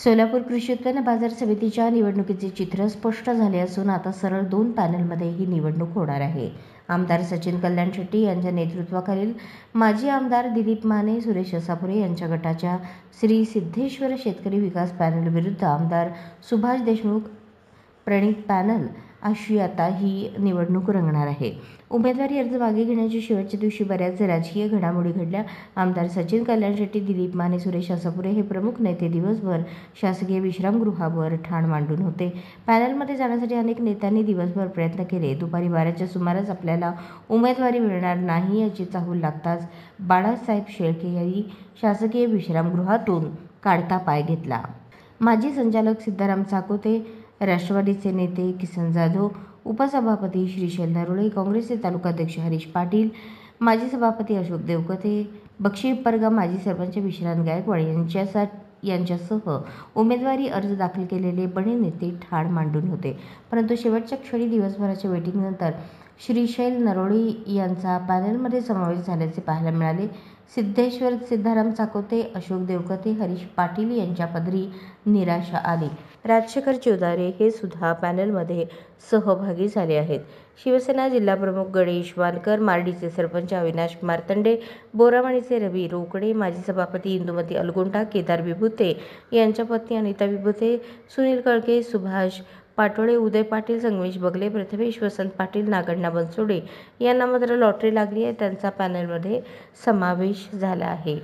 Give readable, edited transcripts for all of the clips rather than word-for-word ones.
सोलापूर कृषी उत्पन्न बाजार समितीच्या निवडणुकीचे चित्र स्पष्ट झाले असून आता सरळ 2 पॅनलमध्ये ही निवडणूक होणार आहे. आमदार सचिन कल्याण शेट्टी यांच्या नेतृत्वाखालील माजी आमदार दिलीप माने, सुरेश असापुरे यांच्या गटाच्या श्री सिद्धेश्वर शेतकरी विकास पॅनल विरुद्ध आमदार सुभाष देशमुख प्रणित पॅनल अशी आता ही निवडणूक रंगणार आहे. उमेदवारी अर्ज मागे घेण्याच्या शेवटच्या दिवशी बऱ्याच राजकीय घडामोडी घडल्या. आमदार सचिन कल्याण शेट्टी, दिलीप माने, सुरेश असापुरे हे प्रमुख नेते दिवसभर शासकीय विश्रामगृहावर ठाण मांडून होते. पॅनलमध्ये जाण्यासाठी अनेक नेत्यांनी दिवसभर प्रयत्न केले. दुपारी 12च्या सुमारास आपल्याला उमेदवारी मिळणार नाही याची चाहूल लागताच बाळासाहेब शेळके यांनी शासकीय विश्रामगृहातून काढता पाय घेतला. माजी संचालक सिद्धाराम चाकोते, राष्ट्रवादीचे नेते किसन जाधव, उपसभापती श्रीशैल नरोळे, काँग्रेसचे तालुकाध्यक्ष हरीश पाटील, माजी सभापती अशोक देवकते, बक्षी परगा माजी सरपंच विश्रांत गायकवाड यांच्यासह उमेदवारी अर्ज दाखल केलेले बडे नेते ठाण मांडून होते. परंतु शेवटच्या क्षणी दिवसभराच्या वेटिंगनंतर श्रीशैल नरोळे यांचा पॅनलमध्ये समावेश झाल्याचे पाहायला मिळाले. सिद्धेश्वर सिद्धाराम चाकोते, अशोक देवकते, हरीश पाटील यांच्या पदरी निराशा आली. राजशेखर चिवदारे हे सुद्धा पॅनलमध्ये सहभागी झाले आहेत. शिवसेना जिल्हाप्रमुख गणेश वानकर, मार्डीचे सरपंच अविनाश मार्तंडे, बोरामणीचे रवी रोकडे, माजी सभापती इंदुमती अलगोंडा, केदार विभुते यांच्या पत्नी अनिता विभुते, सुनील कळके, सुभाष पाटोळे, उदय पाटील, संगमेश बगले, प्रथमेश वसंत पाटील, नागण्णा बनसोडे यांना मात्र लॉटरी लागली आहे. त्यांचा पॅनलमध्ये समावेश झाला आहे.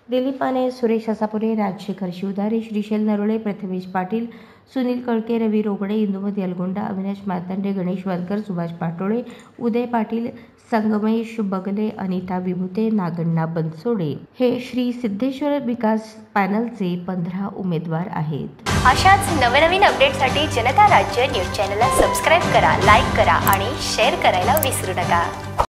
दिलीप माने, सुरेश असापुरे, राजशेखर शिवदारे, श्रीशैल नरोळे, प्रथमेश पाटील, सुनील कळके, रवी रोकडे, इंदुमती अलगोंडा, अविनाश मार्तंडे, गणेश वानकर, सुभाष पाटोळे, उदय पाटील, संगमेश बगले, अनिता विभुते, नागण्णा बनसोडे हे श्री सिद्धेश्वर विकास पॅनलचे 15 उमेदवार आहेत. अशाच नवनवीन अपडेटसाठी जनता राज्य न्यूज चॅनलला सबस्क्राईब करा, लाईक करा आणि शेअर करायला विसरू नका.